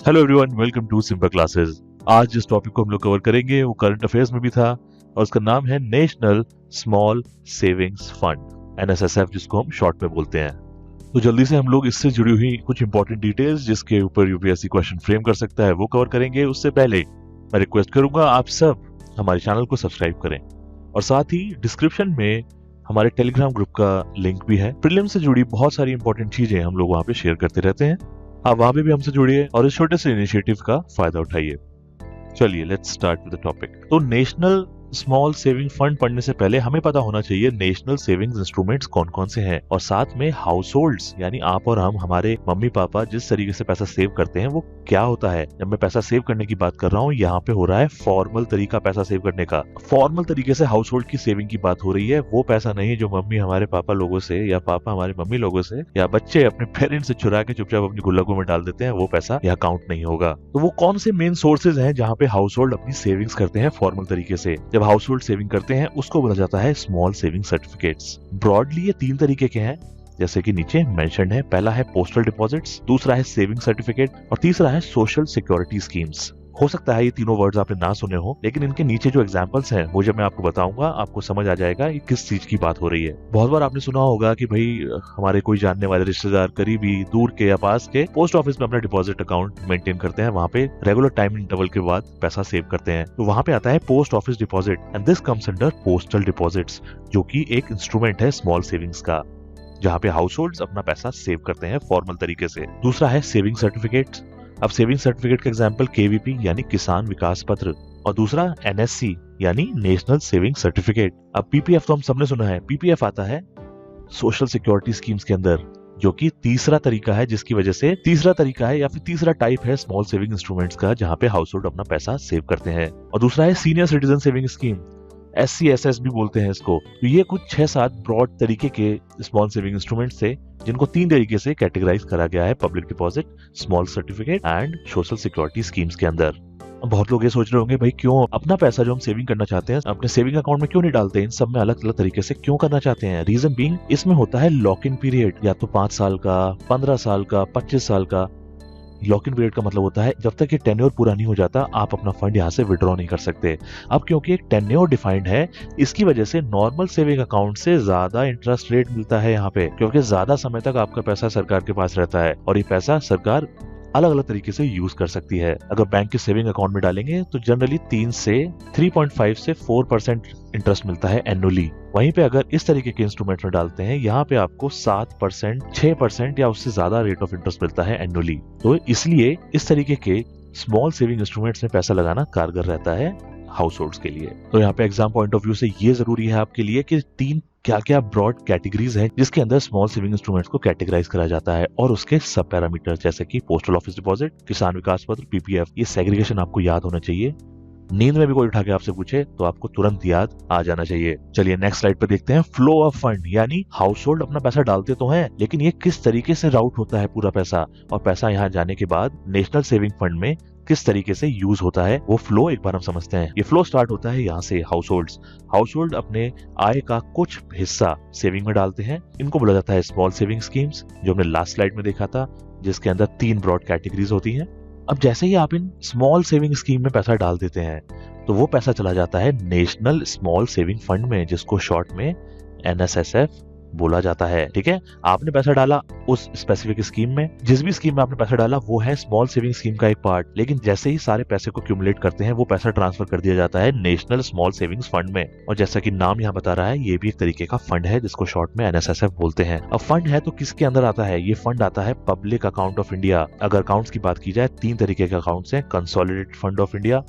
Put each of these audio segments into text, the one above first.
Hello everyone, welcome to simple classes. आज जिस topic को हम लोग कवर करेंगे वो करंट अफेयर्स में भी था और उसका नाम है नेशनल स्मॉल सेविंग्स फंड, एनएसएसएफ, जिसको हम शॉर्ट में बोलते हैं। तो जल्दी से हम लोग इससे जुड़ी हुई कुछ इंपॉर्टेंट डिटेल्स जिसके ऊपर यूपीएससी क्वेश्चन फ्रेम कर सकता है वो कवर करेंगे। उससे पहले मैं रिक्वेस्ट करूंगा आप सब हमारे चैनल को सब्सक्राइब करें और साथ ही डिस्क्रिप्शन में हमारे टेलीग्राम ग्रुप का लिंक भी है। प्रीलिम्स से जुड़ी बहुत सारी इंपॉर्टेंट चीजें हम लोग वहाँ पे शेयर करते रहते हैं। आप वहां पे भी हमसे जुड़िए और इस छोटे से इनिशिएटिव का फायदा उठाइए। चलिए let's start with the topic. तो नेशनल स्मॉल सेविंग फंड पढ़ने से पहले हमें पता होना चाहिए नेशनल सेविंग्स इंस्ट्रूमेंट्स कौन कौन से हैं और साथ में हाउस होल्ड्स यानी आप और हम, हमारे मम्मी पापा जिस तरीके से पैसा सेव करते हैं वो क्या होता है। जब मैं पैसा सेव करने की बात कर रहा हूँ, यहाँ पे हो रहा है फॉर्मल तरीका पैसा सेव करने का। फॉर्मल तरीके से हाउस होल्ड की सेविंग की बात हो रही है। वो पैसा नहीं जो मम्मी हमारे पापा लोगों से या पापा हमारे मम्मी लोगों से या बच्चे अपने पेरेंट्स से चुरा के चुपचाप अपनी गुल्लकों में डाल देते हैं, वो पैसा यहाँ काउंट नहीं होगा। तो वो कौन से मेन सोर्सेज हैं जहाँ पे हाउस होल्ड अपनी सेविंग्स करते हैं फॉर्मल तरीके से। जब हाउस होल्ड सेविंग करते हैं उसको बोला जाता है स्मॉल सेविंग सर्टिफिकेट्स। ब्रॉडली ये 3 तरीके के हैं जैसे कि नीचे मेंशन्ड है। पहला है पोस्टल डिपॉजिट्स, दूसरा है सेविंग सर्टिफिकेट और तीसरा है सोशल सिक्योरिटी स्कीम्स। हो सकता है ये तीनों वर्ड्स आपने ना सुने हो, लेकिन इनके नीचे जो एग्जांपल्स हैं वो जब मैं आपको बताऊंगा आपको समझ आ जाएगा कि किस चीज की बात हो रही है। बहुत बार आपने सुना होगा कि भाई हमारे कोई जानने वाले रिश्तेदार, करीबी, दूर के या पास के पोस्ट ऑफिस में अपना डिपॉजिट अकाउंट मेंटेन करते हैं, वहाँ पे रेगुलर टाइम इंटरवल के बाद पैसा सेव करते हैं। तो वहाँ पे आता है post office deposit and this comes under postal deposits, जो की एक इंस्ट्रूमेंट है स्मॉल सेविंग्स का, जहाँ पे हाउस होल्ड्स अपना पैसा सेव करते हैं फॉर्मल तरीके से। दूसरा है सेविंग सर्टिफिकेट। अब सेविंग सर्टिफिकेट का एग्जांपल केवीपी यानी किसान विकास पत्र और दूसरा एनएससी यानी नेशनल सेविंग सर्टिफिकेट। अब पीपीएफ तो हम सबने सुना है। पीपीएफ आता है सोशल सिक्योरिटी स्कीम्स के अंदर, जो कि तीसरा तरीका है, जिसकी वजह से तीसरा तरीका है या फिर तीसरा टाइप है स्मॉल सेविंग इंस्ट्रूमेंट्स का, जहाँ पे हाउस होल्ड अपना पैसा सेव करते हैं। और दूसरा है senior citizen saving scheme, SCSS भी बोलते हैं इसको। तो ये कुछ 6-7 ब्रॉड तरीके के स्मॉल सेविंग इंस्ट्रूमेंट्स थे जिनको 3 तरीके से कैटेगराइज करा गया है public deposit, small certificate and social security schemes के अंदर। बहुत लोग ये सोच रहे होंगे भाई क्यों अपना पैसा जो हम सेविंग करना चाहते हैं अपने सेविंग अकाउंट में क्यों नहीं डालते, इन सब में अलग अलग तरीके से क्यों करना चाहते हैं। रीजन बीइंग इसमें होता है लॉक इन पीरियड, या तो 5 साल का, 15 साल का, 25 साल का। लॉक इन पीरियड का मतलब होता है जब तक ये टेन्योर पूरा नहीं हो जाता आप अपना फंड यहाँ से विड्रॉ नहीं कर सकते। अब क्योंकि एक टेन्योर डिफाइंड है, इसकी वजह से नॉर्मल सेविंग अकाउंट से ज्यादा इंटरेस्ट रेट मिलता है यहाँ पे, क्योंकि ज्यादा समय तक आपका पैसा सरकार के पास रहता है और ये पैसा सरकार अलग अलग तरीके से यूज कर सकती है। अगर बैंक के सेविंग अकाउंट में डालेंगे तो जनरली 3.5 से 4% इंटरेस्ट मिलता है एनुअली। वहीं पे अगर इस तरीके के इंस्ट्रूमेंट में डालते हैं यहाँ पे आपको 7%, 6% या उससे ज्यादा रेट ऑफ इंटरेस्ट मिलता है एनुअली। तो इसलिए इस तरीके के स्मॉल सेविंग इंस्ट्रूमेंट्स में पैसा लगाना कारगर रहता है हाउस होल्ड्स के लिए। तो यहाँ पे एग्जाम पॉइंट ऑफ व्यू से ये जरूरी है आपके लिए कि 3 क्या क्या ब्रॉड कैटेगरीज हैं जिसके अंदर स्मॉल सेविंग इंस्ट्रूमेंट्स को कैटेगराइज करा जाता है और उसके सब पैरामीटर्स जैसे कि पोस्टल ऑफिस डिपॉजिट, किसान विकास पत्र, पीपीएफ। ये सेग्रीगेशन आपको याद होना चाहिए। नींद में भी कोई उठा के आपसे पूछे तो आपको तुरंत याद आ जाना चाहिए। चलिए नेक्स्ट स्लाइड पर देखते हैं फ्लो ऑफ फंड, यानी हाउस होल्ड अपना पैसा डालते तो हैं लेकिन ये किस तरीके से राउट होता है पूरा पैसा, और पैसा यहाँ जाने के बाद नेशनल सेविंग फंड में किस तरीके से यूज होता है, वो फ्लो एक बार हम समझते हैं। ये फ्लो स्टार्ट होता है यहाँ से। हाउस होल्ड अपने आय का कुछ हिस्सा सेविंग में डालते हैं, इनको बोला जाता है स्मॉल सेविंग स्कीम्स, जो हमने लास्ट स्लाइड में देखा था, जिसके अंदर 3 ब्रॉड कैटेगरीज होती हैं। अब जैसे ही आप इन स्मॉल सेविंग स्कीम में पैसा डाल देते हैं तो वो पैसा चला जाता है नेशनल स्मॉल सेविंग फंड में, जिसको शॉर्ट में NSSF बोला जाता है। ठीक है, आपने पैसा डाला उस स्पेसिफिक स्कीम में, जिस भी स्कीम में आपने पैसा डाला वो है स्मॉल सेविंग स्कीम का एक पार्ट, लेकिन जैसे ही सारे पैसे को क्यूमुलेट करते हैं वो पैसा ट्रांसफर कर दिया जाता है नेशनल स्मॉल सेविंग्स फंड में। और जैसा कि नाम यहाँ बता रहा है ये भी एक तरीके का फंड है जिसको शॉर्ट में NSSF बोलते हैं। अब फंड है तो किसके अंदर आता है? ये फंड आता है पब्लिक अकाउंट ऑफ इंडिया। अगर अकाउंट्स की बात की जाए 3 तरीके के अकाउंट्स हैं, consolidated fund of India,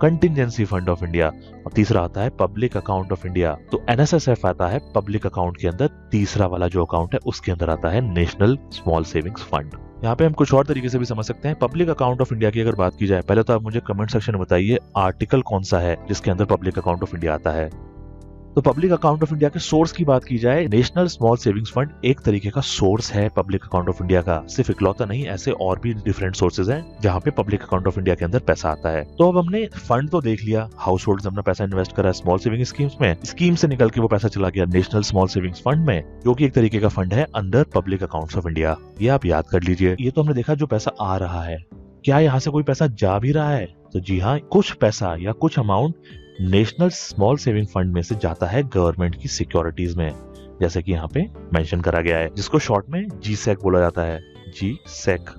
contingency fund of India और तीसरा आता है पब्लिक अकाउंट ऑफ इंडिया। तो NSSF आता है पब्लिक अकाउंट के अंदर, तीसरा वाला जो अकाउंट है उसके अंदर आता है नेशनल स्मॉल सेविंग्स फंड। यहाँ पे हम कुछ और तरीके से भी समझ सकते हैं। पब्लिक अकाउंट ऑफ इंडिया की अगर बात की जाए, पहले तो आप मुझे कमेंट सेक्शन में बताइए आर्टिकल कौन सा है जिसके अंदर पब्लिक अकाउंट ऑफ इंडिया आता है। तो पब्लिक अकाउंट ऑफ इंडिया के सोर्स की बात की जाए, नेशनल स्मॉल सेविंग्स फंड एक तरीके का सोर्स है पब्लिक अकाउंट ऑफ इंडिया का। सिर्फ इकलौता नहीं, ऐसे और भी डिफरेंट सोर्सेज हैं जहाँ पे पब्लिक अकाउंट ऑफ इंडिया के अंदर पैसा आता है। तो अब हमने फंड तो देख लिया, हाउस होल्ड अपना पैसा इन्वेस्ट करा स्मॉल सेविंग स्कीम्स में, स्कीम से निकल के वो पैसा चला गया नेशनल स्मॉल सेविंग्स फंड में, जो कि एक तरीके का फंड है under public accounts of India. ये आप याद कर लीजिए। ये तो हमने देखा जो पैसा आ रहा है। क्या यहाँ से कोई पैसा जा भी रहा है? तो जी हाँ, कुछ पैसा या कुछ amount national small saving fund में से जाता है गवर्नमेंट की सिक्योरिटीज में, जैसे कि यहाँ पे मेंशन करा गया है, जिसको शॉर्ट में जीसैक बोला जाता है, जीसैक।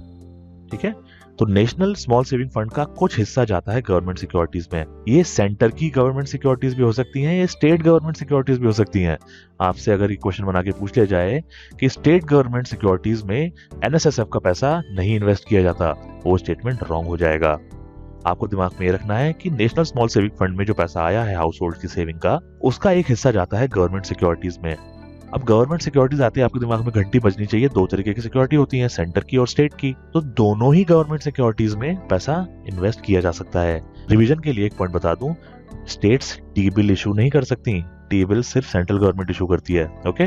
ठीक है, तो नेशनल स्मॉल सेविंग फंड का कुछ हिस्सा जाता है गवर्नमेंट सिक्योरिटीज में। ये सेंटर की गवर्नमेंट सिक्योरिटीज भी हो सकती हैं, ये स्टेट गवर्नमेंट सिक्योरिटीज भी हो सकती हैं। आपसे अगर ये क्वेश्चन बना के पूछ लिया जाए कि स्टेट गवर्नमेंट सिक्योरिटीज में एनएसएसएफ का पैसा नहीं इन्वेस्ट किया जाता, वो स्टेटमेंट रॉन्ग हो जाएगा। आपको दिमाग में ये रखना है कि नेशनल स्मॉल सेविंग फंड में जो पैसा आया है हाउस होल्ड की सेविंग का, उसका एक हिस्सा जाता है गवर्नमेंट सिक्योरिटीज में। अब गवर्नमेंट सिक्योरिटीज आते हैं, आपके दिमाग में घंटी बजनी चाहिए। दो तरीके की सिक्योरिटी होती है, सेंटर की और स्टेट की। तो दोनों ही गवर्नमेंट सिक्योरिटीज में पैसा इन्वेस्ट किया जा सकता है। रिवीजन के लिए एक पॉइंट बता दूं, स्टेट्स टी बिल इशू नहीं कर सकती, टी बिल सिर्फ सेंट्रल गवर्नमेंट इशू करती है। ओके,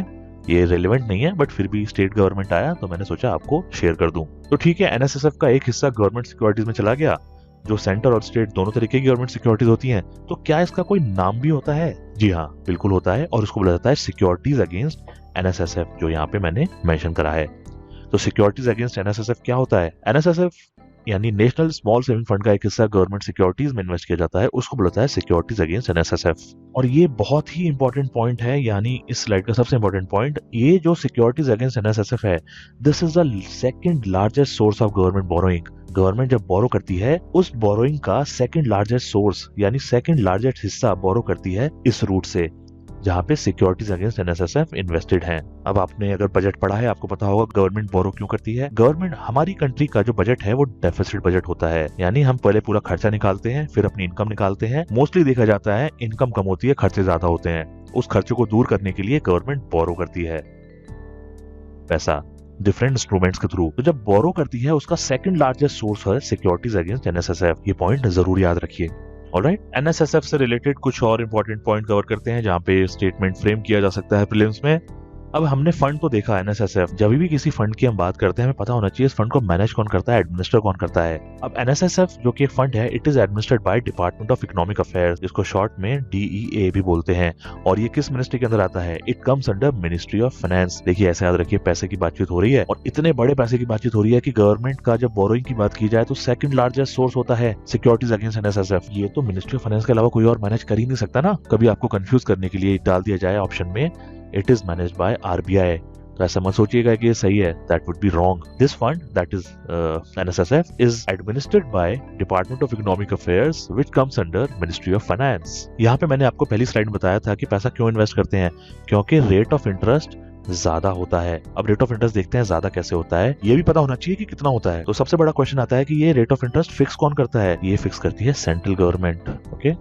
ये रेलेवेंट नहीं है, बट फिर भी स्टेट गवर्नमेंट आया तो मैंने सोचा आपको शेयर कर दूं। तो ठीक है, एनएसएसएफ का एक हिस्सा गवर्नमेंट सिक्योरिटीज में चला गया, जो सेंटर और स्टेट दोनों तरीके की गवर्नमेंट सिक्योरिटीज होती हैं। तो क्या इसका कोई नाम भी होता है? जी हाँ, बिल्कुल होता है, और उसको बोला जाता है सिक्योरिटीज अगेंस्ट एनएसएसएफ, जो यहाँ पे मैंने मेंशन करा है। तो सिक्योरिटीज अगेंस्ट एनएसएसएफ क्या होता है? एनएसएसएफ यानी नेशनल स्मॉल सेविंग फंड का एक हिस्सा गवर्नमेंट सिक्योरिटीज में इन्वेस्ट किया जाता है, उसको बोला जाता है सिक्योरिटीज अगेंस्ट एनएसएसएफ। और ये बहुत ही इंपॉर्टेंट पॉइंट है, यानी इस स्लाइड का सबसे इंपॉर्टेंट पॉइंट, ये जो सिक्योरिटीज अगेंस्ट एनएसएसएफ है, this is the second largest source of government borrowing. Government जब बोरो करती है, उस बोरोइंग का सेकंड लार्जेस्ट सोर्स यानी सेकंड लार्जेस्ट हिस्सा बोरो करती है इस रूट से, जहाँ पे सिक्योरिटीज अगेंस्ट एनएसएसएफ इन्वेस्टेड हैं। अब आपने अगर बजट पढ़ा है, आपको पता होगा गवर्नमेंट बोरो क्यों करती है। गवर्नमेंट, हमारी कंट्री का जो बजट है वो डेफिसिट बजट होता है, यानी हम पहले पूरा खर्चा निकालते हैं, फिर अपनी इनकम निकालते हैं। मोस्टली देखा जाता है इनकम कम होती है, खर्चे ज्यादा होते हैं। उस खर्चे को दूर करने के लिए गवर्नमेंट बोरो करती है पैसा डिफरेंट इंस्ट्रूमेंट्स के थ्रू। तो जब बोरो करती है, उसका सेकंड लार्जेस्ट सोर्स है सिक्योरिटीज अगेंस्ट एनएसएसएफ। ये पॉइंट जरूर याद रखिए। ऑलराइट, एनएसएसएफ से रिलेटेड कुछ और इंपॉर्टेंट पॉइंट कवर करते हैं, जहाँ पे स्टेटमेंट फ्रेम किया जा सकता है प्रीलिम्स में। अब हमने फंड तो देखा एनएसएसएफ, जब भी किसी फंड की हम बात करते हैं हमें पता होना चाहिए इस फंड को मैनेज कौन करता है, एडमिनिस्टर कौन करता है। अब एनएसएसएफ जो कि एक फंड है, it is administered by department of economic affairs, जिसको शॉर्ट में डीईए भी बोलते हैं। और ये किस मिनिस्ट्री के अंदर आता है? It comes under ministry of finance. देखिए, ऐसे याद रखिए, पैसे की बातचीत हो रही है और इतने बड़े पैसे की बातचीत हो रही है कि गवर्नमेंट का जब बोरोइंग की बात की जाए तो सेकंड लार्जेस्ट सोर्स होता है सिक्योरिटीज अगेंस्ट एनएसएसएफ। ये तो मिनिस्ट्री ऑफ फाइनेंस के अलावा कोई और मैनेज कर ही नहीं सकता ना। कभी आपको कंफ्यूज करने के लिए डाल दिया जाए ऑप्शन में it is managed by RBI, तो ऐसा मत सोचिएगा कि ये सही है, that would be wrong. This fund that is NSSF is administered by department of economic affairs which comes under ministry of finance. यहाँ पे मैंने आपको पहली स्लाइड में बताया था कि पैसा क्यों इन्वेस्ट करते हैं, क्योंकि रेट ऑफ इंटरेस्ट ज्यादा होता है। अब रेट ऑफ इंटरेस्ट देखते हैं ज्यादा कैसे होता है, ये भी पता होना चाहिए कि कितना होता है। तो सबसे बड़ा क्वेश्चन आता है कि ये रेट ऑफ इंटरेस्ट फिक्स कौन करता है? ये फिक्स करती है सेंट्रल गवर्नमेंट। ओके,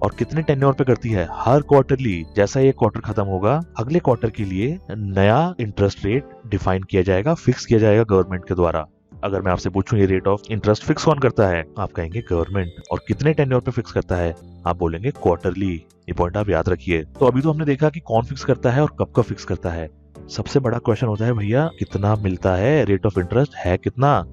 और कितने टेन्योर पे करती है? हर क्वार्टरली। जैसा ये क्वार्टर खत्म होगा, अगले क्वार्टर के लिए नया इंटरेस्ट रेट डिफाइन किया जाएगा, फिक्स किया जाएगा गवर्नमेंट के द्वारा। अगर मैं आपसे पूछूं ये रेट ऑफ इंटरेस्ट फिक्स कौन करता है, आप कहेंगे गवर्नमेंट। और कितने टेन्योर पे फिक्स करता है, आप बोलेंगे क्वार्टरली। ये पॉइंट आप याद रखिए। तो अभी तो हमने देखा कि कौन फिक्स करता है और कब फिक्स करता है। सबसे बड़ा क्वेश्चन होता है, भैया कितना मिलता है, रेट ऑफ इंटरेस्ट है कितना,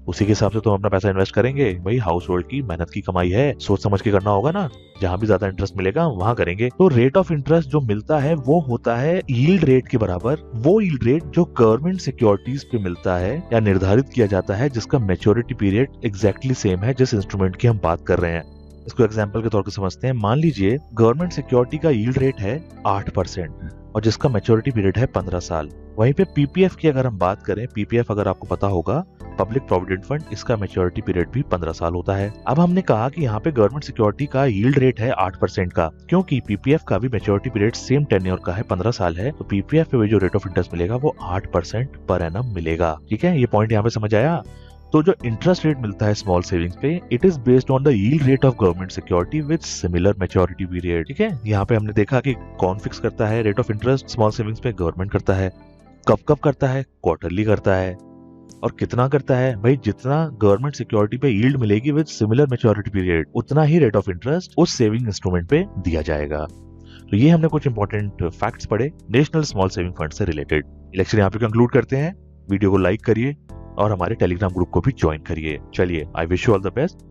उसी के हिसाब से तो हम अपना पैसा इन्वेस्ट करेंगे। भाई हाउस होल्ड की मेहनत की कमाई है, सोच समझ के करना होगा ना। जहां भी ज्यादा इंटरेस्ट मिलेगा वहां करेंगे। तो रेट ऑफ इंटरेस्ट जो मिलता है वो होता है यील्ड रेट के बराबर, वो यील्ड रेट जो गवर्नमेंट सिक्योरिटीज पे मिलता है या निर्धारित किया जाता है, जिसका मैच्योरिटी पीरियड एग्जैक्टली सेम है जिस इंस्ट्रूमेंट की हम बात कर रहे हैं। इसको एग्जाम्पल के तौर पर समझते हैं। मान लीजिए गवर्नमेंट सिक्योरिटी का यील्ड रेट है 8% और जिसका मैच्योरिटी पीरियड है 15 साल। वहीं पे पीपीएफ की अगर हम बात करें, पीपीएफ अगर आपको पता होगा, पब्लिक प्रोविडेंट फंड, इसका मैच्योरिटी पीरियड भी 15 साल होता है। अब हमने कहा कि यहाँ पे गवर्नमेंट सिक्योरिटी का यील्ड रेट है 8% का, क्योंकि पीपीएफ का भी मैच्योरिटी पीरियड सेम टेन्योर का है, 15 साल है। तो पीपीएफ पे जो रेट ऑफ इंटरेस्ट मिलेगा वो 8% पर एनम मिलेगा। ठीक है, ये पॉइंट यहाँ पे समझ आया। तो जो इंटरेस्ट रेट मिलता है स्मॉल सेविंग्स पे, it is based on the yield rate of government security with similar maturity period. ठीक है, यहाँ पे हमने देखा कि कौन फिक्स करता है rate of interest small savings पे, गवर्नमेंट करता है। कब कब करता है? क्वार्टरली करता है। और कितना करता है? भाई जितना गवर्नमेंट सिक्योरिटी पे यील्ड मिलेगी विद सिमिलर मैच्योरिटी पीरियड, उतना ही रेट ऑफ इंटरेस्ट उस सेविंग इंस्ट्रूमेंट पे दिया जाएगा। तो ये हमने कुछ इंपॉर्टेंट फैक्ट्स पढ़े नेशनल स्मॉल सेविंग फंड से रिलेटेड। लेक्चर यहाँ पे कंक्लूड करते हैं। वीडियो को लाइक करिए और हमारे टेलीग्राम ग्रुप को भी ज्वाइन करिए। चलिए, I wish you all the best.